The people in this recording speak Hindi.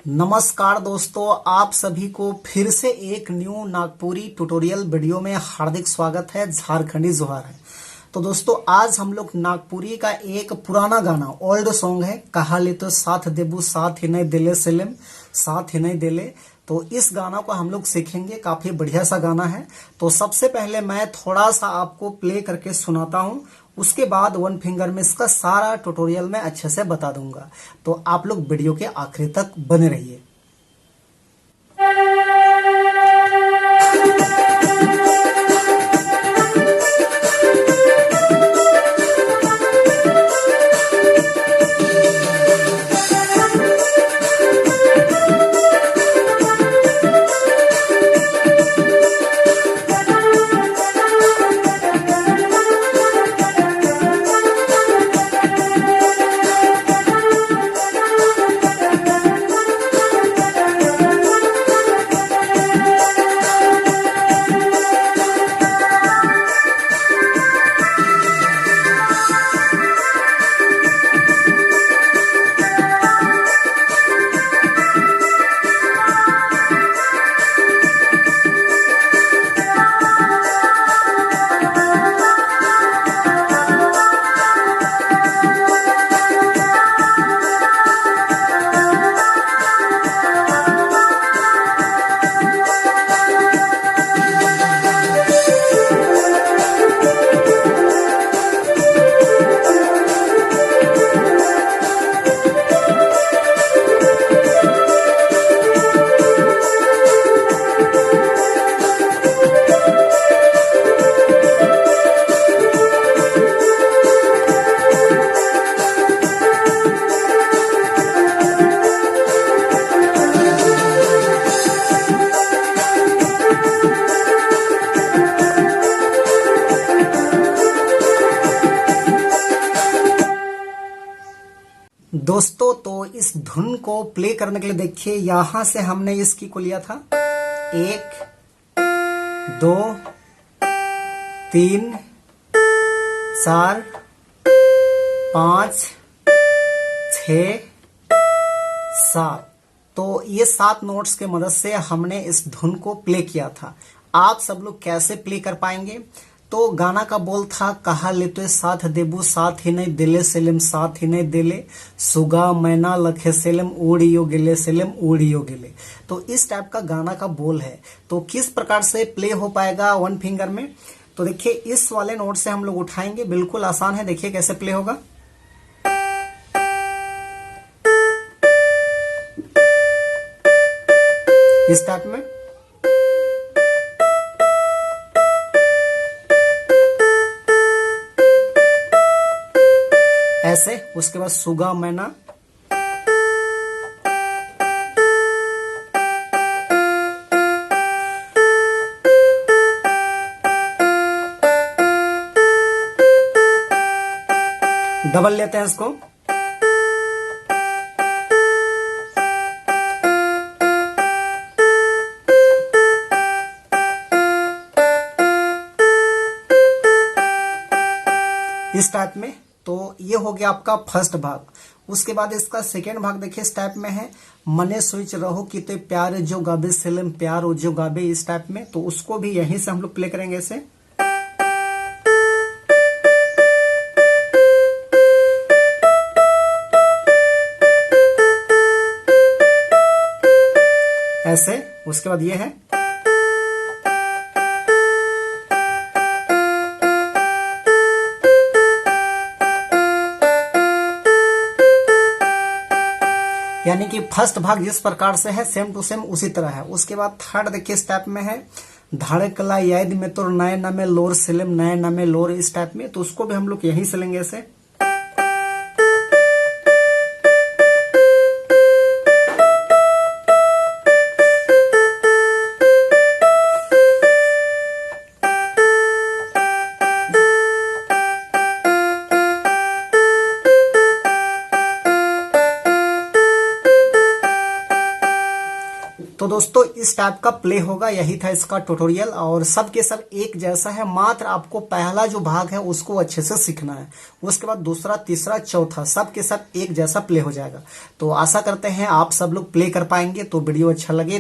नमस्कार दोस्तों, आप सभी को फिर से एक न्यू नागपुरी ट्यूटोरियल वीडियो में हार्दिक स्वागत है। झारखंडी जोहार है। तो दोस्तों, आज हम लोग नागपुरी का एक पुराना गाना ओल्ड सॉन्ग है, कहा ले तो साथ देबू साथ ही नहीं दिले सिलम साथ ही नहीं दिले। तो इस गाना को हम लोग सीखेंगे। काफी बढ़िया सा गाना है। तो सबसे पहले मैं थोड़ा सा आपको प्ले करके सुनाता हूँ, उसके बाद वन फिंगर में इसका सारा ट्यूटोरियल मैं अच्छे से बता दूंगा। तो आप लोग वीडियो के आखिरी तक बने रहिए। दोस्तों, तो इस धुन को प्ले करने के लिए देखिए, यहां से हमने इसकी को लिया था 1 2 3 4 5 6 7। तो ये 7 नोट्स के मदद से हमने इस धुन को प्ले किया था। आप सब लोग कैसे प्ले कर पाएंगे? तो गाना का बोल था, कहा ले तो साथ देबू साथ ही नहीं दिले सेलम साथ ही नहीं दिले, सुगा मैना लखे सेलम उड़ियो गिले सेलम उड़ियो गिले। तो इस टाइप का गाना का बोल है। तो किस प्रकार से प्ले हो पाएगा वन फिंगर में? तो देखिए, इस वाले नोट से हम लोग उठाएंगे। बिल्कुल आसान है, देखिए कैसे प्ले होगा। इस टाइप में ऐसे, उसके बाद सुगा मैना, डबल लेते हैं इसको, इस टाइप में। तो ये हो गया आपका फर्स्ट भाग। उसके बाद इसका सेकेंड भाग देखिए, इस टाइप में है, मने सोच रहो कि ते प्यार जो गाबे सेलम प्यार जो गाबे, इस टाइप में। तो उसको भी यहीं से हम लोग प्ले करेंगे ऐसे। ऐसे, उसके बाद ये है, यानी कि फर्स्ट भाग जिस प्रकार से है सेम टू सेम उसी तरह है। उसके बाद थर्ड देखिए, इस टाइप में है, धड़कला याद में तो नए नामे लोर सिलम नए नामे लोर, इस टाइप में। तो उसको भी हम लोग यही से लेंगे ऐसे। तो दोस्तों इस टाइप का प्ले होगा, यही था इसका ट्यूटोरियल और सब के सब एक जैसा है। मात्र आपको पहला जो भाग है उसको अच्छे से सीखना है, उसके बाद दूसरा, तीसरा, चौथा सब के सब एक जैसा प्ले हो जाएगा। तो आशा करते हैं आप सब लोग प्ले कर पाएंगे। तो वीडियो अच्छा लगे